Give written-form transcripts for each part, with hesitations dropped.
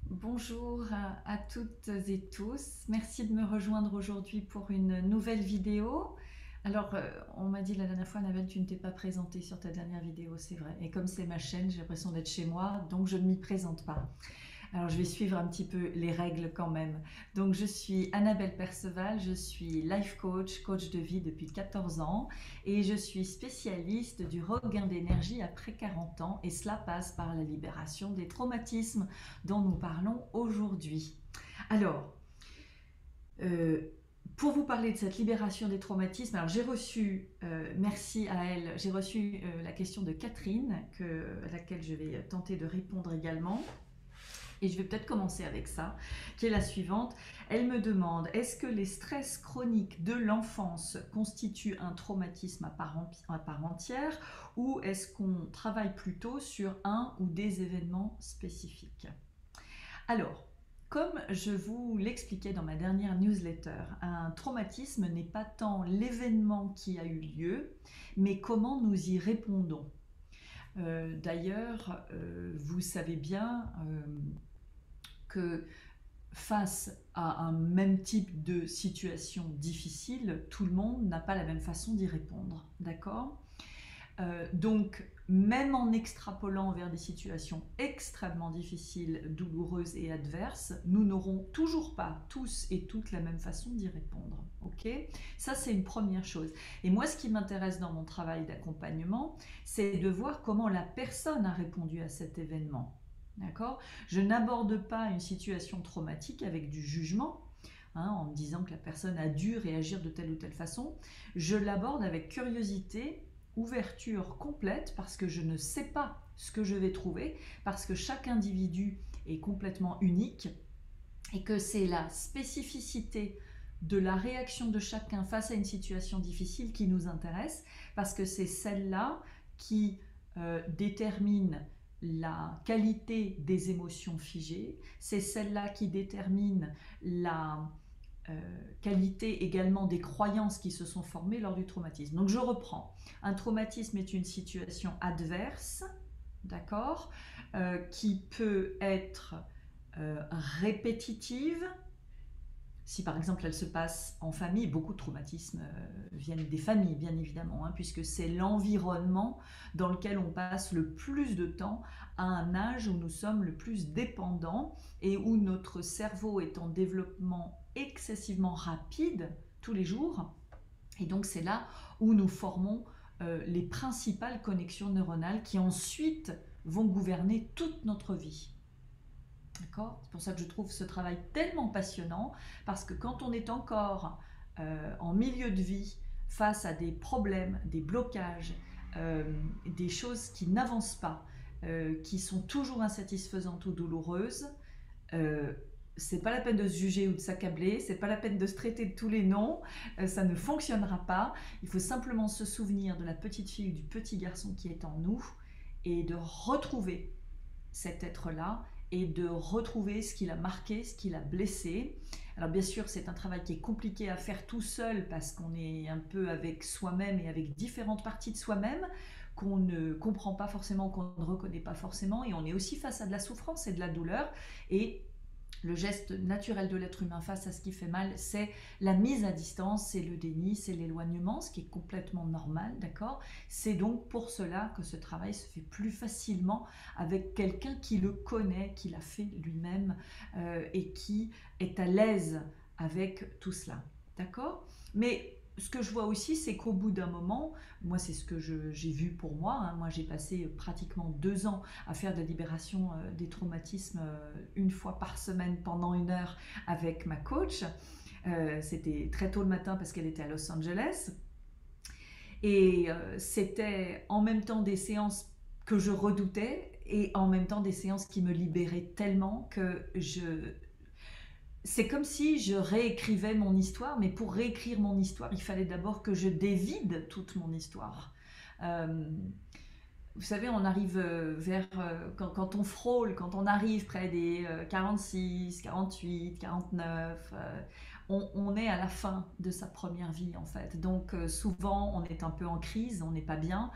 Bonjour à toutes et tous. Merci de me rejoindre aujourd'hui pour une nouvelle vidéo. Alors, on m'a dit la dernière fois, Annabelle, tu ne t'es pas présentée sur ta dernière vidéo, c'est vrai. Et comme c'est ma chaîne, j'ai l'impression d'être chez moi, donc je ne m'y présente pas. Alors, je vais suivre un petit peu les règles quand même. Donc, je suis Annabelle Perceval, je suis life coach, coach de vie depuis 14 ans et je suis spécialiste du regain d'énergie après 40 ans et cela passe par la libération des traumatismes dont nous parlons aujourd'hui. Alors, euh, pour vous parler de cette libération des traumatismes, alors j'ai reçu, merci à elle, j'ai reçu la question de Catherine, à laquelle je vais tenter de répondre également. Et je vais peut-être commencer avec ça, qui est la suivante. Elle me demande, est-ce que les stress chroniques de l'enfance constituent un traumatisme à part entière ou est-ce qu'on travaille plutôt sur un ou des événements spécifiques? Alors, comme je vous l'expliquais dans ma dernière newsletter, un traumatisme n'est pas tant l'événement qui a eu lieu, mais comment nous y répondons. D'ailleurs, vous savez bien que face à un même type de situation difficile, tout le monde n'a pas la même façon d'y répondre, d'accord? Donc, même en extrapolant vers des situations extrêmement difficiles, douloureuses et adverses, nous n'aurons toujours pas tous et toutes la même façon d'y répondre. Ok? Ça, c'est une première chose. Et moi, ce qui m'intéresse dans mon travail d'accompagnement, c'est de voir comment la personne a répondu à cet événement. D'accord? Je n'aborde pas une situation traumatique avec du jugement, en me disant que la personne a dû réagir de telle ou telle façon. Je l'aborde avec curiosité, ouverture complète, parce que je ne sais pas ce que je vais trouver, parce que chaque individu est complètement unique et que c'est la spécificité de la réaction de chacun face à une situation difficile qui nous intéresse, parce que c'est celle-là qui détermine la qualité des émotions figées, c'est celle-là qui détermine la qualité également des croyances qui se sont formées lors du traumatisme. Donc je reprends. Un traumatisme est une situation adverse, d'accord, qui peut être répétitive. Si par exemple elle se passe en famille, beaucoup de traumatismes viennent des familles, bien évidemment, puisque c'est l'environnement dans lequel on passe le plus de temps à un âge où nous sommes le plus dépendants et où notre cerveau est en développement excessivement rapide tous les jours. Et donc c'est là où nous formons les principales connexions neuronales qui ensuite vont gouverner toute notre vie. D'accord? C'est pour ça que je trouve ce travail tellement passionnant, parce que quand on est encore en milieu de vie, face à des problèmes, des blocages, des choses qui n'avancent pas, qui sont toujours insatisfaisantes ou douloureuses, euh, c'est pas la peine de se juger ou de s'accabler, c'est pas la peine de se traiter de tous les noms, ça ne fonctionnera pas. Il faut simplement se souvenir de la petite fille ou du petit garçon qui est en nous et de retrouver cet être-là et de retrouver ce qu'il a marqué, ce qu'il a blessé. Alors bien sûr, c'est un travail qui est compliqué à faire tout seul parce qu'on est un peu avec soi-même et avec différentes parties de soi-même qu'on ne comprend pas forcément, qu'on ne reconnaît pas forcément, et on est aussi face à de la souffrance et de la douleur. Et le geste naturel de l'être humain face à ce qui fait mal, c'est la mise à distance, c'est le déni, c'est l'éloignement, ce qui est complètement normal, d'accord? C'est donc pour cela que ce travail se fait plus facilement avec quelqu'un qui le connaît, qui l'a fait lui-même et qui est à l'aise avec tout cela, d'accord? Mais ce que je vois aussi, c'est qu'au bout d'un moment, moi c'est ce que j'ai vu pour moi, moi j'ai passé pratiquement 2 ans à faire de la libération des traumatismes une fois par semaine pendant 1 heure avec ma coach. C'était très tôt le matin parce qu'elle était à Los Angeles. Et c'était en même temps des séances que je redoutais et en même temps des séances qui me libéraient tellement que c'est comme si je réécrivais mon histoire, mais pour réécrire mon histoire, il fallait d'abord que je dévide toute mon histoire. Euh, vous savez, on arrive vers, quand on frôle, quand on arrive près des 46, 48, 49, on est à la fin de sa première vie en fait. Donc souvent on est un peu en crise, on n'est pas bien,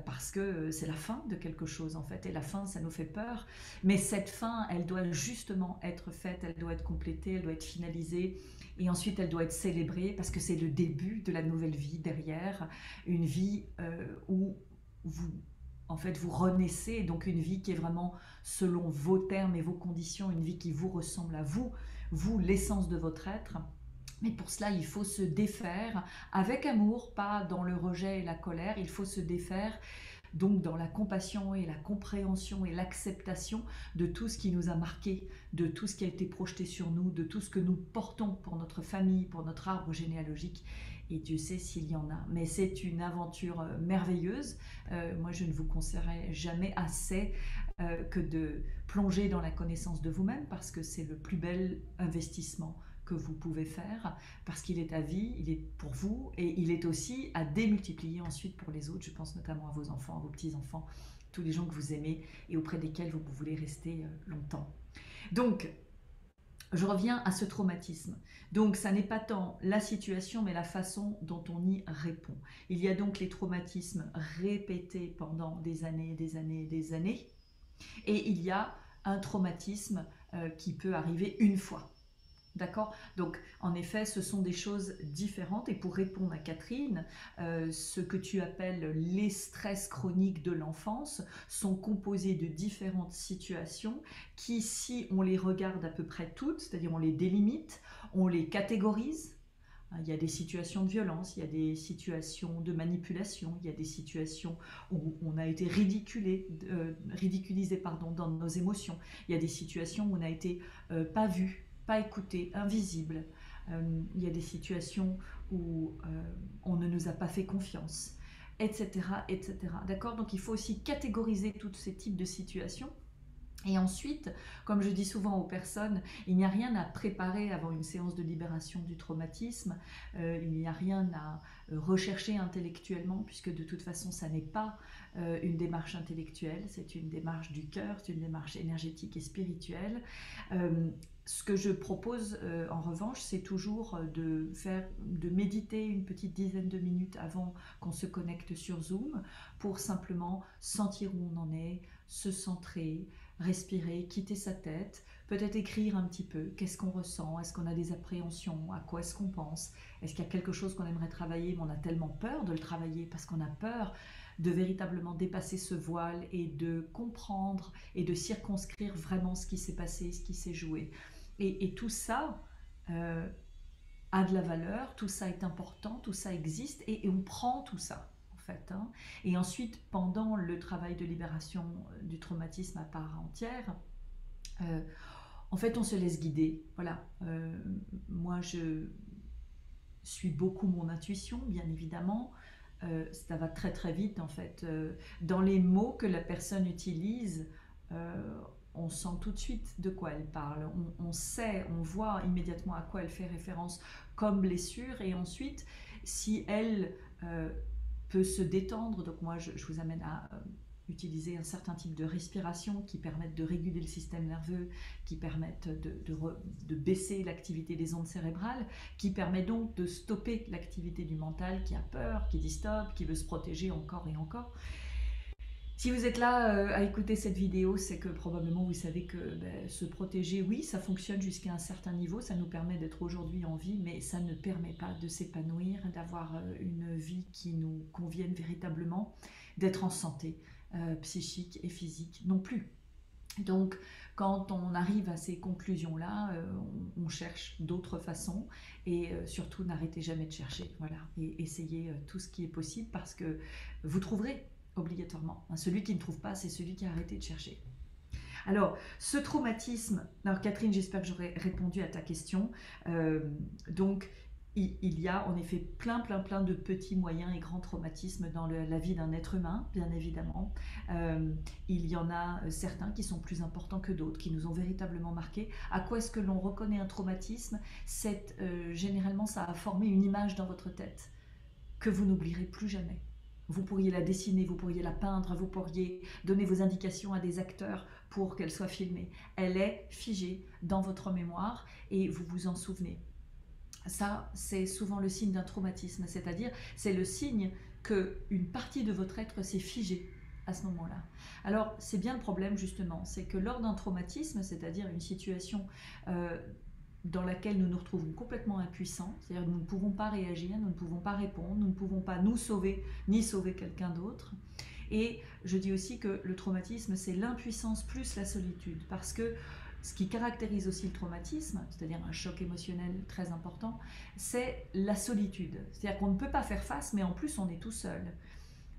parce que c'est la fin de quelque chose en fait. Et la fin, ça nous fait peur. Mais cette fin, elle doit justement être faite, elle doit être complétée, elle doit être finalisée. Et ensuite, elle doit être célébrée parce que c'est le début de la nouvelle vie derrière. Une vie où vous, en fait, vous renaissez. Donc une vie qui est vraiment selon vos termes et vos conditions, une vie qui vous ressemble à vous, vous, l'essence de votre être. Mais pour cela, il faut se défaire avec amour, pas dans le rejet et la colère. Il faut se défaire donc dans la compassion et la compréhension et l'acceptation de tout ce qui nous a marqué, de tout ce qui a été projeté sur nous, de tout ce que nous portons pour notre famille, pour notre arbre généalogique. Et Dieu sait s'il y en a. Mais c'est une aventure merveilleuse. Moi, je ne vous conseillerais jamais assez que de plonger dans la connaissance de vous-même parce que c'est le plus bel investissement que vous pouvez faire, parce qu'il est à vie, il est pour vous, et il est aussi à démultiplier ensuite pour les autres. Je pense notamment à vos enfants, à vos petits-enfants, tous les gens que vous aimez et auprès desquels vous voulez rester longtemps. Donc, je reviens à ce traumatisme. Donc, ça n'est pas tant la situation, mais la façon dont on y répond. Il y a donc les traumatismes répétés pendant des années, des années, des années, et il y a un traumatisme qui peut arriver une fois. D'accord? Donc, en effet, ce sont des choses différentes. Et pour répondre à Catherine, ce que tu appelles les stress chroniques de l'enfance sont composés de différentes situations qui, si on les regarde à peu près toutes, c'est-à-dire on les délimite, on les catégorise. Il y a des situations de violence, il y a des situations de manipulation, il y a des situations où on a été ridiculisé dans nos émotions. Il y a des situations où on a été pas vu, pas écouté, invisible. Il y a des situations où on ne nous a pas fait confiance, etc., etc. D'accord? Donc il faut aussi catégoriser tous ces types de situations. Et ensuite, comme je dis souvent aux personnes, il n'y a rien à préparer avant une séance de libération du traumatisme, il n'y a rien à rechercher intellectuellement, puisque de toute façon, ça n'est pas une démarche intellectuelle, c'est une démarche du cœur, c'est une démarche énergétique et spirituelle. Ce que je propose en revanche, c'est toujours de méditer une petite dizaine de minutes avant qu'on se connecte sur Zoom, pour simplement sentir où on en est, se centrer, respirer, quitter sa tête, peut-être écrire un petit peu, qu'est-ce qu'on ressent, est-ce qu'on a des appréhensions, à quoi est-ce qu'on pense, est-ce qu'il y a quelque chose qu'on aimerait travailler, mais on a tellement peur de le travailler parce qu'on a peur de véritablement dépasser ce voile et de comprendre et de circonscrire vraiment ce qui s'est passé, ce qui s'est joué. Et tout ça a de la valeur, tout ça est important, tout ça existe et on prend tout ça. Fait, hein. Et ensuite, pendant le travail de libération du traumatisme à part entière, en fait, on se laisse guider. Voilà. Moi, je suis beaucoup mon intuition, bien évidemment. Ça va très très vite, en fait. Dans les mots que la personne utilise, on sent tout de suite de quoi elle parle. On sait, on voit immédiatement à quoi elle fait référence comme blessure. Et ensuite, si elle peut se détendre. Donc moi, je vous amène à utiliser un certain type de respiration qui permettent de réguler le système nerveux, qui permettent de baisser l'activité des ondes cérébrales, qui permet donc de stopper l'activité du mental qui a peur, qui dit stop, qui veut se protéger encore et encore. Si vous êtes là à écouter cette vidéo, c'est que probablement vous savez que se protéger, oui, ça fonctionne jusqu'à un certain niveau, ça nous permet d'être aujourd'hui en vie, mais ça ne permet pas de s'épanouir, d'avoir une vie qui nous convienne véritablement, d'être en santé psychique et physique non plus. Donc, quand on arrive à ces conclusions-là, on cherche d'autres façons et surtout n'arrêtez jamais de chercher, voilà, et essayez tout ce qui est possible parce que vous trouverez obligatoirement. Celui qui ne trouve pas, c'est celui qui a arrêté de chercher. Alors, ce traumatisme, alors Catherine, j'espère que j'aurai répondu à ta question. Donc, il y a en effet plein de petits, moyens et grands traumatismes dans la vie d'un être humain, bien évidemment. Il y en a certains qui sont plus importants que d'autres, qui nous ont véritablement marqués. À quoi est-ce que l'on reconnaît un traumatisme? Généralement, ça a formé une image dans votre tête que vous n'oublierez plus jamais. Vous pourriez la dessiner, vous pourriez la peindre, vous pourriez donner vos indications à des acteurs pour qu'elle soit filmée. Elle est figée dans votre mémoire et vous vous en souvenez. Ça, c'est souvent le signe d'un traumatisme, c'est-à-dire c'est le signe qu'une partie de votre être s'est figée à ce moment-là. Alors, c'est bien le problème justement, c'est que lors d'un traumatisme, c'est-à-dire une situation euh, dans laquelle nous nous retrouvons complètement impuissants, c'est-à-dire que nous ne pouvons pas réagir, nous ne pouvons pas répondre, nous ne pouvons pas nous sauver ni sauver quelqu'un d'autre. Et je dis aussi que le traumatisme, c'est l'impuissance plus la solitude, parce que ce qui caractérise aussi le traumatisme, c'est-à-dire un choc émotionnel très important, c'est la solitude. C'est-à-dire qu'on ne peut pas faire face, mais en plus on est tout seul.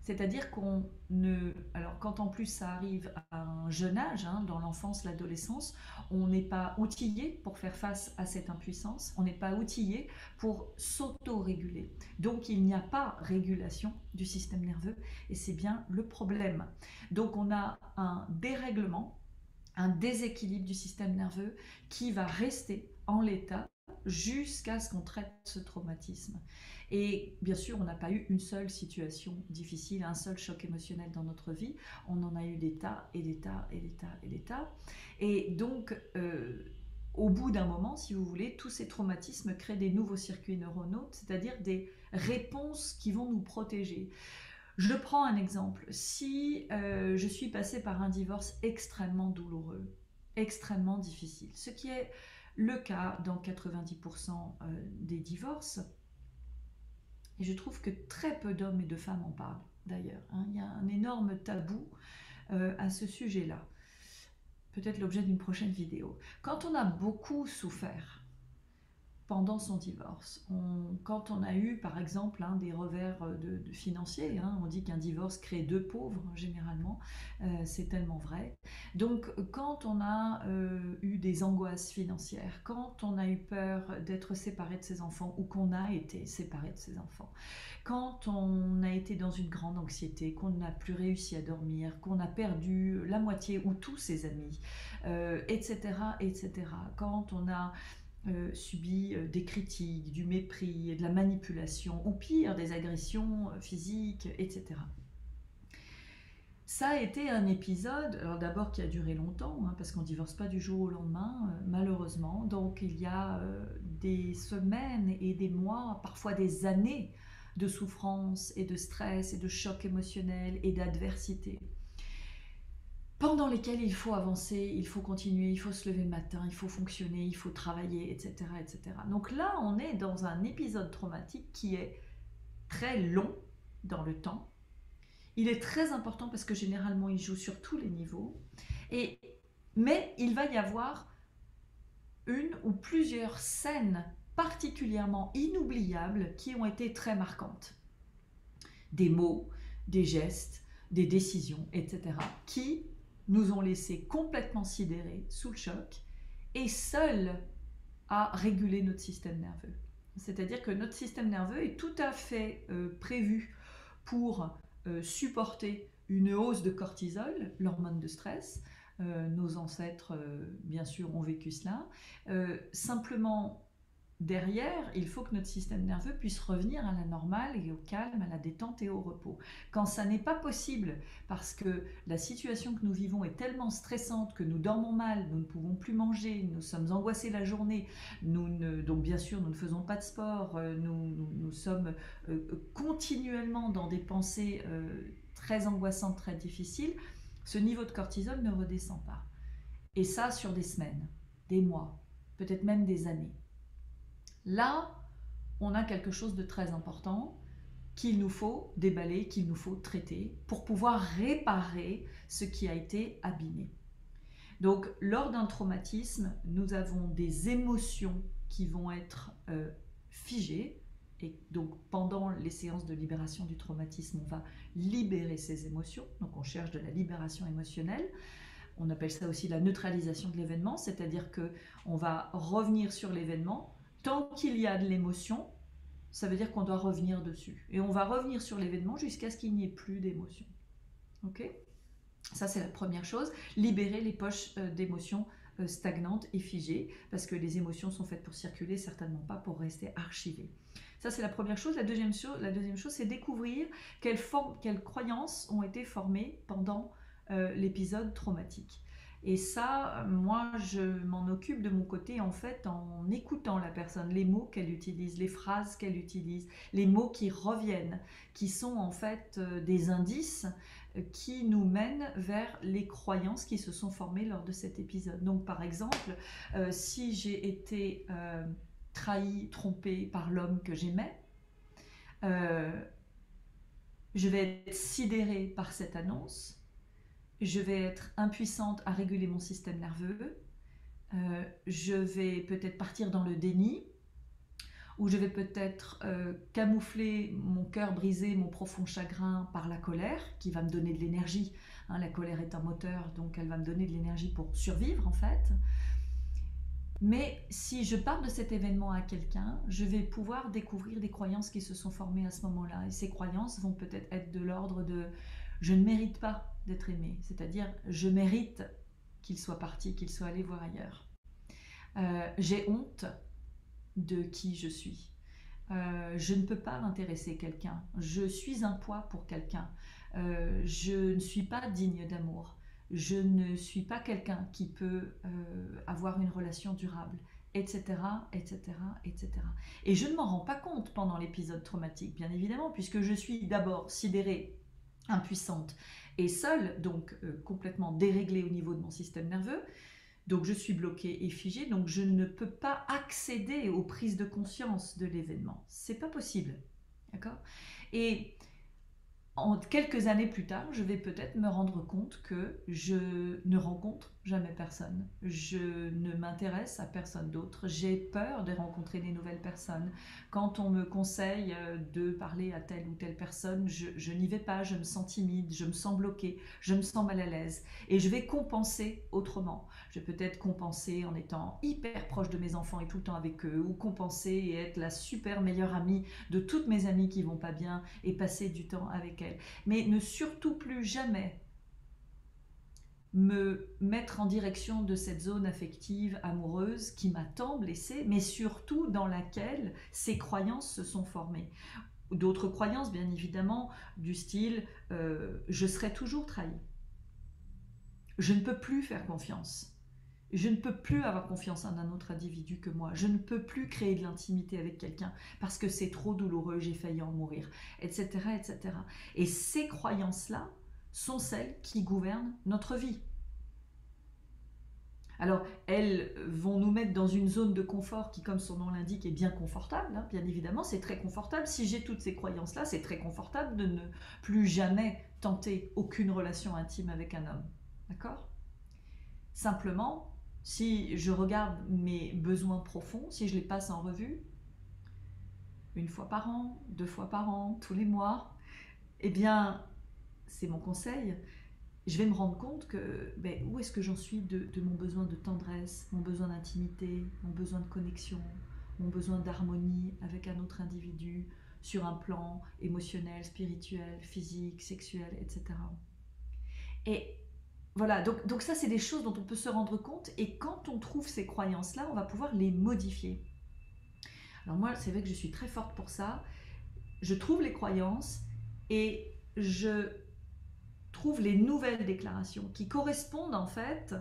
C'est-à-dire qu'on ne... Alors quand en plus ça arrive à un jeune âge, hein, dans l'enfance, l'adolescence, on n'est pas outillé pour faire face à cette impuissance, on n'est pas outillé pour s'auto-réguler. Donc il n'y a pas régulation du système nerveux et c'est bien le problème. Donc on a un dérèglement, un déséquilibre du système nerveux qui va rester en l'état jusqu'à ce qu'on traite ce traumatisme. Et bien sûr, on n'a pas eu une seule situation difficile, un seul choc émotionnel dans notre vie. On en a eu des tas et des tas et des tas et des tas. Et donc, au bout d'un moment, si vous voulez, tous ces traumatismes créent des nouveaux circuits neuronaux, c'est-à-dire des réponses qui vont nous protéger. Je prends un exemple. Si je suis passée par un divorce extrêmement douloureux, extrêmement difficile, ce qui est le cas dans 90% des divorces, et je trouve que très peu d'hommes et de femmes en parlent d'ailleurs. Hein. Il y a un énorme tabou à ce sujet-là. Peut-être l'objet d'une prochaine vidéo. Quand on a beaucoup souffert pendant son divorce, quand on a eu par exemple des revers de financiers, hein, on dit qu'un divorce crée deux pauvres généralement, c'est tellement vrai. Donc quand on a eu des angoisses financières, quand on a eu peur d'être séparé de ses enfants ou qu'on a été séparé de ses enfants, quand on a été dans une grande anxiété, qu'on n'a plus réussi à dormir, qu'on a perdu la moitié ou tous ses amis, etc., etc., quand on a subit des critiques, du mépris, de la manipulation, ou pire, des agressions physiques, etc. Ça a été un épisode, alors d'abord qui a duré longtemps, hein, parce qu'on ne divorce pas du jour au lendemain, malheureusement. Donc il y a des semaines et des mois, parfois des années de souffrance et de stress et de choc émotionnel et d'adversité, pendant lesquels il faut avancer, il faut continuer, il faut se lever le matin, il faut fonctionner, il faut travailler, etc., etc. Donc là, on est dans un épisode traumatique qui est très long dans le temps. Il est très important parce que généralement, il joue sur tous les niveaux. Mais il va y avoir une ou plusieurs scènes particulièrement inoubliables qui ont été très marquantes. Des mots, des gestes, des décisions, etc. qui nous ont laissés complètement sidérés, sous le choc, et seuls à réguler notre système nerveux. C'est-à-dire que notre système nerveux est tout à fait prévu pour supporter une hausse de cortisol, l'hormone de stress. Nos ancêtres, bien sûr, ont vécu cela. Simplement, derrière, il faut que notre système nerveux puisse revenir à la normale et au calme, à la détente et au repos. Quand ça n'est pas possible, parce que la situation que nous vivons est tellement stressante que nous dormons mal, nous ne pouvons plus manger, nous sommes angoissés la journée, donc bien sûr nous ne faisons pas de sport, nous sommes continuellement dans des pensées très angoissantes, très difficiles, ce niveau de cortisol ne redescend pas. Et ça sur des semaines, des mois, peut-être même des années. Là, on a quelque chose de très important qu'il nous faut déballer, qu'il nous faut traiter pour pouvoir réparer ce qui a été abîmé. Donc, lors d'un traumatisme, nous avons des émotions qui vont être figées. Et donc, pendant les séances de libération du traumatisme, on va libérer ces émotions. Donc, on cherche de la libération émotionnelle. On appelle ça aussi la neutralisation de l'événement, c'est-à-dire qu'on va revenir sur l'événement. Tant qu'il y a de l'émotion, ça veut dire qu'on doit revenir dessus. Et on va revenir sur l'événement jusqu'à ce qu'il n'y ait plus d'émotion. Ok ? Ça, c'est la première chose. Libérer les poches d'émotions stagnantes et figées, parce que les émotions sont faites pour circuler, certainement pas pour rester archivées. Ça, c'est la première chose. La deuxième chose, c'est découvrir quelles croyances ont été formées pendant l'épisode traumatique. Et ça, moi, je m'en occupe de mon côté, en fait, en écoutant la personne, les mots qu'elle utilise, les phrases qu'elle utilise, les mots qui reviennent, qui sont en fait des indices qui nous mènent vers les croyances qui se sont formées lors de cet épisode. Donc, par exemple, si j'ai été trahie, trompée par l'homme que j'aimais, euh, je vais être sidérée par cette annonce, je vais être impuissante à réguler mon système nerveux, je vais peut-être partir dans le déni, ou je vais peut-être camoufler mon cœur brisé, mon profond chagrin par la colère, qui va me donner de l'énergie. Hein, la colère est un moteur, donc elle va me donner de l'énergie pour survivre en fait. Mais si je parle de cet événement à quelqu'un, je vais pouvoir découvrir des croyances qui se sont formées à ce moment-là. Et ces croyances vont peut-être être de l'ordre de « je ne mérite pas d'être aimé », c'est-à-dire « je mérite qu'il soit parti, qu'il soit allé voir ailleurs ». J'ai honte de qui je suis. Je ne peux pas intéresser quelqu'un. Je suis un poids pour quelqu'un. Je ne suis pas digne d'amour. Je ne suis pas quelqu'un qui peut avoir une relation durable, etc., etc., etc. Et je ne m'en rends pas compte pendant l'épisode traumatique, bien évidemment, puisque je suis d'abord sidérée, impuissante et seule, donc complètement déréglée au niveau de mon système nerveux. Donc je suis bloquée et figée, donc je ne peux pas accéder aux prises de conscience de l'événement. C'est pas possible, d'accord? Et quelques années plus tard, je vais peut-être me rendre compte que je ne rencontre jamais personne. Je ne m'intéresse à personne d'autre. J'ai peur de rencontrer des nouvelles personnes. Quand on me conseille de parler à telle ou telle personne, je n'y vais pas, je me sens timide, je me sens bloquée, je me sens mal à l'aise. Et je vais compenser autrement. Je vais peut-être compenser en étant hyper proche de mes enfants et tout le temps avec eux, ou compenser et être la super meilleure amie de toutes mes amies qui vont pas bien et passer du temps avec elles. Mais ne surtout plus jamais me mettre en direction de cette zone affective, amoureuse qui m'a tant blessée, mais surtout dans laquelle ces croyances se sont formées. D'autres croyances, bien évidemment, du style je serai toujours trahi. Je ne peux plus faire confiance. Je ne peux plus avoir confiance en un autre individu que moi. Je ne peux plus créer de l'intimité avec quelqu'un parce que c'est trop douloureux, j'ai failli en mourir, etc., etc. Et ces croyances-là sont celles qui gouvernent notre vie. Alors, elles vont nous mettre dans une zone de confort qui, comme son nom l'indique, est bien confortable. Hein, bien évidemment, c'est très confortable. Si j'ai toutes ces croyances-là, c'est très confortable de ne plus jamais tenter aucune relation intime avec un homme. D'accord ? Simplement, si je regarde mes besoins profonds, si je les passe en revue, une fois par an, 2 fois par an, tous les mois, eh bien, c'est mon conseil, je vais me rendre compte que où est-ce que j'en suis de mon besoin de tendresse, mon besoin d'intimité, mon besoin de connexion, mon besoin d'harmonie avec un autre individu sur un plan émotionnel, spirituel, physique, sexuel, etc. Et voilà, donc ça c'est des choses dont on peut se rendre compte et quand on trouve ces croyances-là, on va pouvoir les modifier. Alors moi, c'est vrai que je suis très forte pour ça. Je trouve les croyances et je trouve les nouvelles déclarations qui correspondent en fait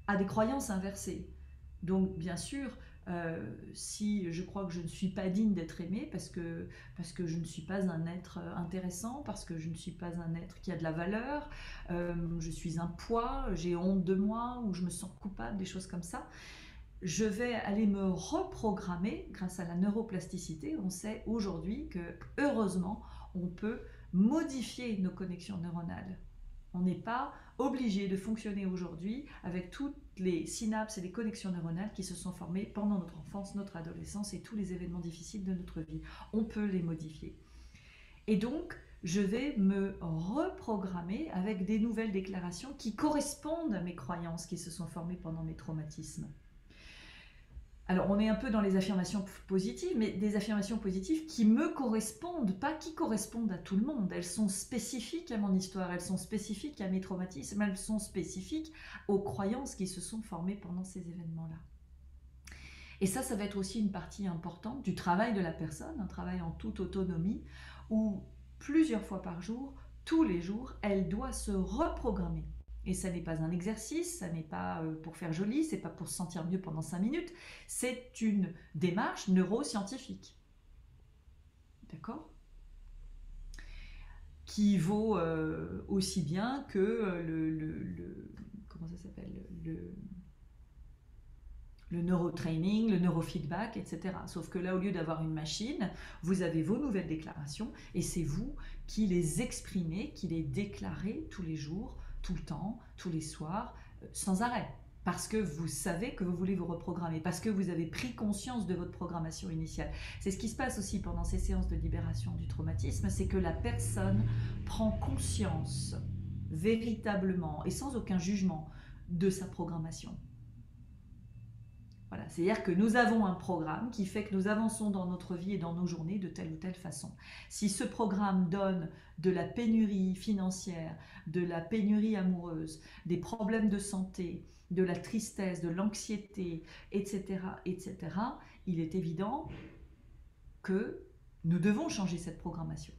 à des croyances inversées. Donc bien sûr, si je crois que je ne suis pas digne d'être aimée parce que je ne suis pas un être intéressant, parce que je ne suis pas un être qui a de la valeur, je suis un poids, j'ai honte de moi ou je me sens coupable, des choses comme ça, je vais aller me reprogrammer grâce à la neuroplasticité. On sait aujourd'hui que heureusement on peut modifier nos connexions neuronales. On n'est pas obligé de fonctionner aujourd'hui avec toutes les synapses et les connexions neuronales qui se sont formées pendant notre enfance, notre adolescence et tous les événements difficiles de notre vie. On peut les modifier. Et donc, je vais me reprogrammer avec des nouvelles déclarations qui correspondent à mes croyances qui se sont formées pendant mes traumatismes. Alors, on est un peu dans les affirmations positives, mais des affirmations positives qui me correspondent, pas qui correspondent à tout le monde. Elles sont spécifiques à mon histoire, elles sont spécifiques à mes traumatismes, elles sont spécifiques aux croyances qui se sont formées pendant ces événements-là. Et ça va être aussi une partie importante du travail de la personne, un travail en toute autonomie, où plusieurs fois par jour, tous les jours, elle doit se reprogrammer Et ça n'est pas un exercice, ça n'est pas pour faire joli, c'est pas pour se sentir mieux pendant 5 minutes, c'est une démarche neuroscientifique. D'accord? Qui vaut aussi bien que comment ça s'appelle, le neurotraining, le neurofeedback, etc. Sauf que là, au lieu d'avoir une machine, vous avez vos nouvelles déclarations et c'est vous qui les exprimez, qui les déclarez tous les jours, tout le temps, tous les soirs, sans arrêt. Parce que vous savez que vous voulez vous reprogrammer, parce que vous avez pris conscience de votre programmation initiale. C'est ce qui se passe aussi pendant ces séances de libération du traumatisme, c'est que la personne prend conscience véritablement et sans aucun jugement de sa programmation. Voilà, c'est-à-dire que nous avons un programme qui fait que nous avançons dans notre vie et dans nos journées de telle ou telle façon. Si ce programme donne de la pénurie financière, de la pénurie amoureuse, des problèmes de santé, de la tristesse, de l'anxiété, etc., etc., il est évident que nous devons changer cette programmation.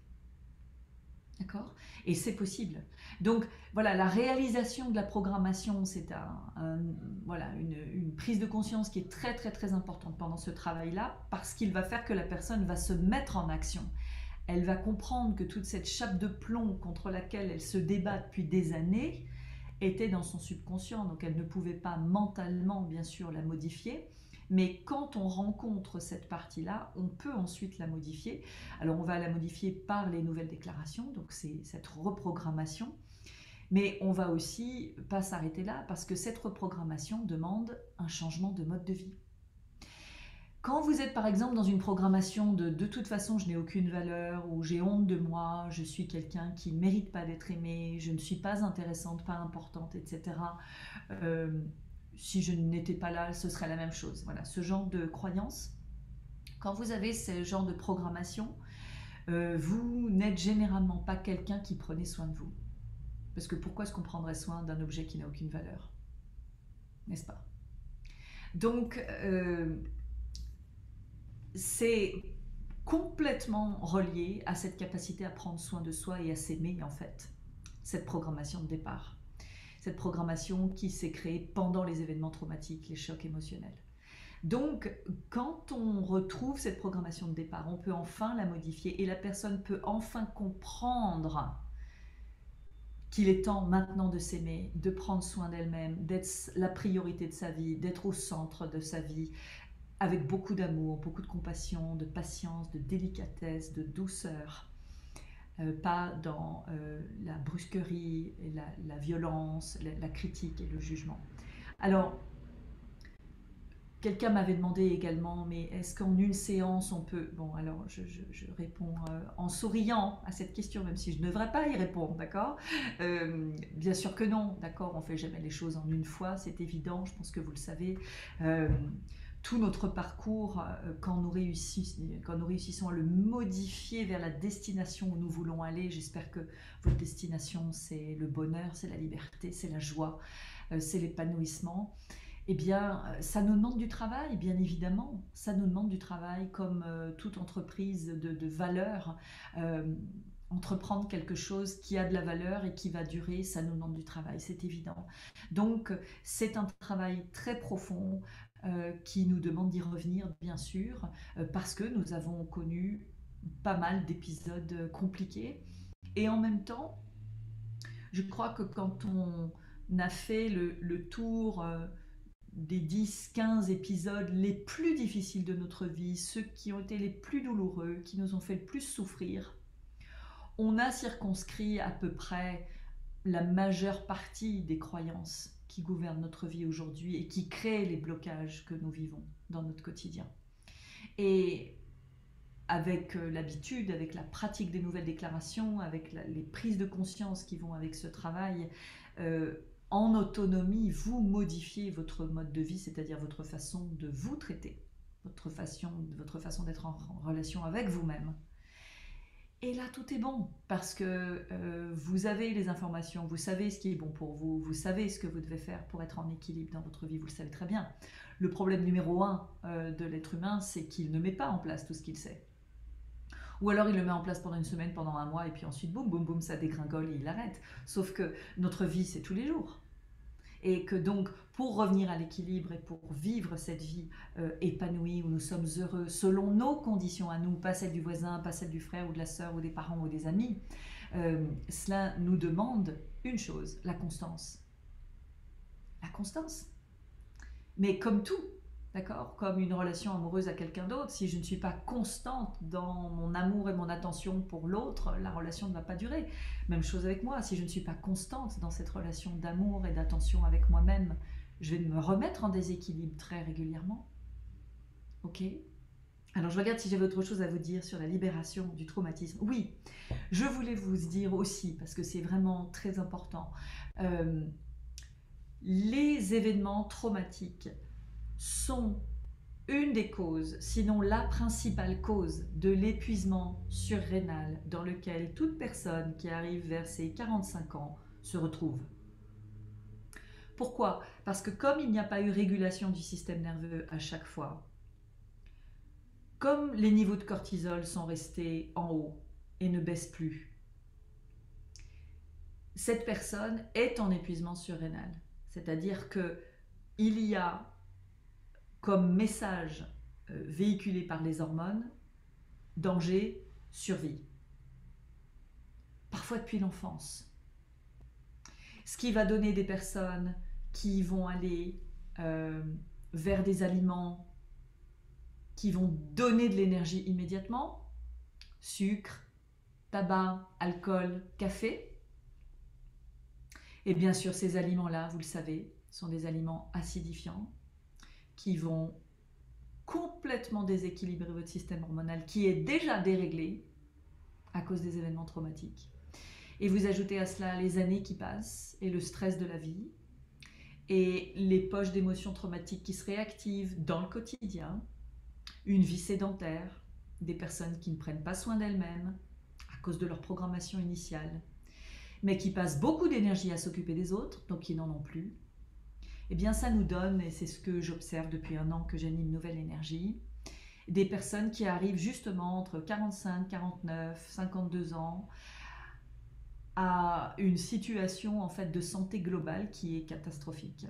D'accord? Et c'est possible. Donc voilà, la réalisation de la programmation, c'est voilà, une prise de conscience qui est très très très importante pendant ce travail-là, parce qu'il va faire que la personne va se mettre en action. Elle va comprendre que toute cette chape de plomb contre laquelle elle se débat depuis des années était dans son subconscient, donc elle ne pouvait pas mentalement bien sûr la modifier. Mais quand on rencontre cette partie-là, on peut ensuite la modifier. Alors on va la modifier par les nouvelles déclarations, donc c'est cette reprogrammation. Mais on va aussi pas s'arrêter là, parce que cette reprogrammation demande un changement de mode de vie. Quand vous êtes par exemple dans une programmation de toute façon je n'ai aucune valeur, ou j'ai honte de moi, je suis quelqu'un qui ne mérite pas d'être aimé, je ne suis pas intéressante, pas importante, etc. Si je n'étais pas là, ce serait la même chose. Voilà, ce genre de croyance. Quand vous avez ce genre de programmation, vous n'êtes généralement pas quelqu'un qui prenait soin de vous. Parce que pourquoi est-ce qu'on prendrait soin d'un objet qui n'a aucune valeur? N'est-ce pas? Donc, c'est complètement relié à cette capacité à prendre soin de soi et à s'aimer, en fait, cette programmation de départ. Cette programmation qui s'est créée pendant les événements traumatiques, les chocs émotionnels. Donc, quand on retrouve cette programmation de départ, on peut enfin la modifier et la personne peut enfin comprendre qu'il est temps maintenant de s'aimer, de prendre soin d'elle-même, d'être la priorité de sa vie, d'être au centre de sa vie, avec beaucoup d'amour, beaucoup de compassion, de patience, de délicatesse, de douceur. Pas dans la brusquerie, et la violence, la critique et le jugement. Alors, quelqu'un m'avait demandé également, mais est-ce qu'en une séance on peut... Bon, alors je réponds en souriant à cette question, même si je ne devrais pas y répondre, d'accord? Bien sûr que non, d'accord? On ne fait jamais les choses en une fois, c'est évident, je pense que vous le savez. Tout notre parcours, quand nous réussissons à le modifier vers la destination où nous voulons aller, j'espère que votre destination, c'est le bonheur, c'est la liberté, c'est la joie, c'est l'épanouissement. Eh bien, ça nous demande du travail, bien évidemment. Ça nous demande du travail comme toute entreprise de valeur. Entreprendre quelque chose qui a de la valeur et qui va durer, ça nous demande du travail, c'est évident. Donc, c'est un travail très profond qui nous demande d'y revenir, bien sûr, parce que nous avons connu pas mal d'épisodes compliqués. Et en même temps, je crois que quand on a fait le tour des 10-15 épisodes les plus difficiles de notre vie, ceux qui ont été les plus douloureux, qui nous ont fait le plus souffrir, on a circonscrit à peu près la majeure partie des croyances qui gouvernent notre vie aujourd'hui et qui créent les blocages que nous vivons dans notre quotidien. Et avec l'habitude, avec la pratique des nouvelles déclarations, avec les prises de conscience qui vont avec ce travail, en autonomie, vous modifiez votre mode de vie, c'est-à-dire votre façon de vous traiter, votre façon d'être en relation avec vous-même. Et là, tout est bon, parce que vous avez les informations, vous savez ce qui est bon pour vous, vous savez ce que vous devez faire pour être en équilibre dans votre vie, vous le savez très bien. Le problème numéro 1 de l'être humain, c'est qu'il ne met pas en place tout ce qu'il sait. Ou alors il le met en place pendant une semaine, pendant un mois, et puis ensuite, boum, boum, boum, ça dégringole et il arrête. Sauf que notre vie, c'est tous les jours. Et que donc, pour revenir à l'équilibre et pour vivre cette vie épanouie, où nous sommes heureux, selon nos conditions à nous, pas celles du voisin, pas celles du frère ou de la sœur ou des parents ou des amis, cela nous demande une chose, la constance. La constance. Mais comme tout, d'accord, comme une relation amoureuse à quelqu'un d'autre, si je ne suis pas constante dans mon amour et mon attention pour l'autre, la relation ne va pas durer. Même chose avec moi, si je ne suis pas constante dans cette relation d'amour et d'attention avec moi-même, je vais me remettre en déséquilibre très régulièrement. Ok? Alors je regarde si j'avais autre chose à vous dire sur la libération du traumatisme. Oui, je voulais vous dire aussi, parce que c'est vraiment très important, les événements traumatiques sont une des causes, sinon la principale cause de l'épuisement surrénal dans lequel toute personne qui arrive vers ses 45 ans se retrouve. Pourquoi? Parce que comme il n'y a pas eu régulation du système nerveux à chaque fois, comme les niveaux de cortisol sont restés en haut et ne baissent plus, cette personne est en épuisement surrénal. C'est-à-dire qu'il y a comme message véhiculé par les hormones, danger, survie. Parfois depuis l'enfance. Ce qui va donner des personnes qui vont aller vers des aliments qui vont donner de l'énergie immédiatement, sucre, tabac, alcool, café. Et bien sûr, ces aliments-là, vous le savez, sont des aliments acidifiants qui vont complètement déséquilibrer votre système hormonal qui est déjà déréglé à cause des événements traumatiques. Et vous ajoutez à cela les années qui passent et le stress de la vie et les poches d'émotions traumatiques qui se réactivent dans le quotidien, une vie sédentaire, des personnes qui ne prennent pas soin d'elles-mêmes à cause de leur programmation initiale, mais qui passent beaucoup d'énergie à s'occuper des autres, donc qui n'en ont plus. Eh bien ça nous donne, et c'est ce que j'observe depuis 1 an que j'anime Nouvelle Énergie, des personnes qui arrivent justement entre 45, 49, 52 ans à une situation en fait de santé globale qui est catastrophique.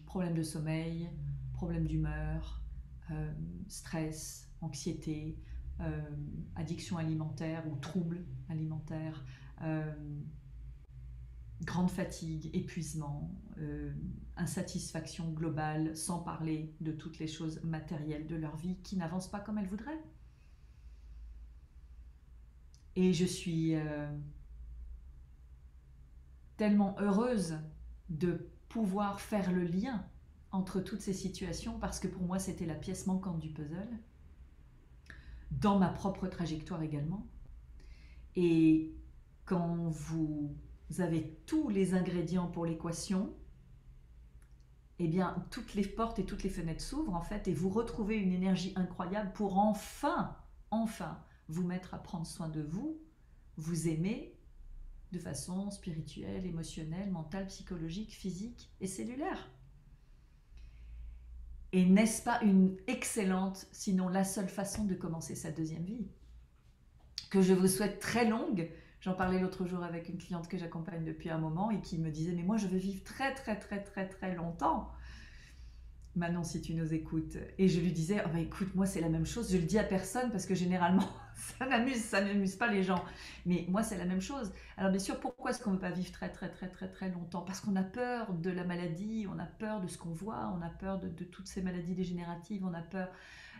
Problème de sommeil, problème d'humeur, stress, anxiété, addiction alimentaire ou troubles alimentaires, grande fatigue, épuisement, insatisfaction globale, sans parler de toutes les choses matérielles de leur vie qui n'avancent pas comme elles voudraient. Et je suis tellement heureuse de pouvoir faire le lien entre toutes ces situations parce que pour moi c'était la pièce manquante du puzzle, dans ma propre trajectoire également. Et quand vous avez tous les ingrédients pour l'équation, eh bien toutes les portes et toutes les fenêtres s'ouvrent en fait et vous retrouvez une énergie incroyable pour enfin vous mettre à prendre soin de vous, vous aimer de façon spirituelle, émotionnelle, mentale, psychologique, physique et cellulaire. Et n'est-ce pas une excellente, sinon la seule façon de commencer sa deuxième vie, que je vous souhaite très longue. J'en parlais l'autre jour avec une cliente que j'accompagne depuis un moment et qui me disait « Mais moi, je veux vivre très, très, très, très, très longtemps. » Manon, si tu nous écoutes. Et je lui disais « Oh bah écoute, moi, c'est la même chose. Je le dis à personne parce que généralement, ça n'amuse pas les gens. Mais moi, c'est la même chose. Alors bien sûr, pourquoi est-ce qu'on ne veut pas vivre très, très, très, très, très longtemps? Parce qu'on a peur de la maladie, on a peur de ce qu'on voit, on a peur de toutes ces maladies dégénératives, on a peur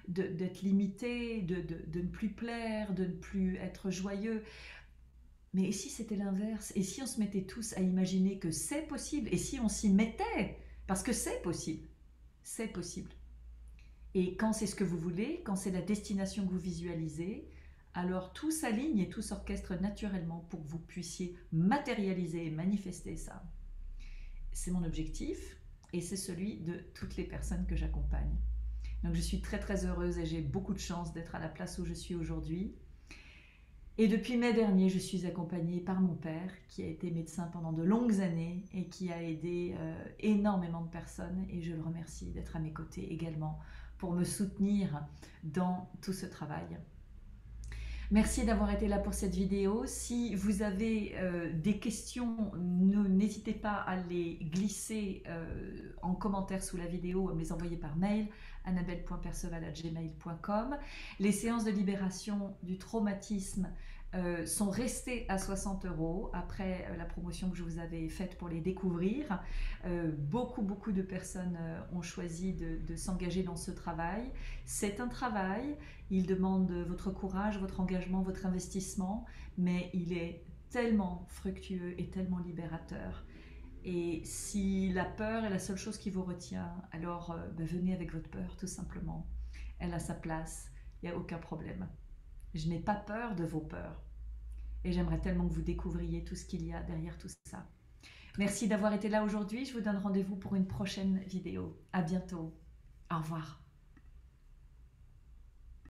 d'être limité, de ne plus plaire, de ne plus être joyeux. Mais et si c'était l'inverse? Et si on se mettait tous à imaginer que c'est possible? Et si on s'y mettait? Parce que c'est possible. C'est possible. Et quand c'est ce que vous voulez, quand c'est la destination que vous visualisez, alors tout s'aligne et tout s'orchestre naturellement pour que vous puissiez matérialiser et manifester ça. C'est mon objectif et c'est celui de toutes les personnes que j'accompagne. Donc je suis très très heureuse et j'ai beaucoup de chance d'être à la place où je suis aujourd'hui. Et depuis mai dernier, je suis accompagnée par mon père, qui a été médecin pendant de longues années et qui a aidé énormément de personnes. Et je le remercie d'être à mes côtés également pour me soutenir dans tout ce travail. Merci d'avoir été là pour cette vidéo. Si vous avez des questions, n'hésitez pas à les glisser en commentaire sous la vidéo, à me les envoyer par mail, annabelle.perceval@gmail.com. Les séances de libération du traumatisme sont restées à 60 € après la promotion que je vous avais faite pour les découvrir. Beaucoup de personnes ont choisi de s'engager dans ce travail. C'est un travail, il demande votre courage, votre engagement, votre investissement, mais il est tellement fructueux et tellement libérateur. Et si la peur est la seule chose qui vous retient, alors venez avec votre peur, tout simplement. Elle a sa place, il n'y a aucun problème. Je n'ai pas peur de vos peurs. Et j'aimerais tellement que vous découvriez tout ce qu'il y a derrière tout ça. Merci d'avoir été là aujourd'hui. Je vous donne rendez-vous pour une prochaine vidéo. À bientôt. Au revoir.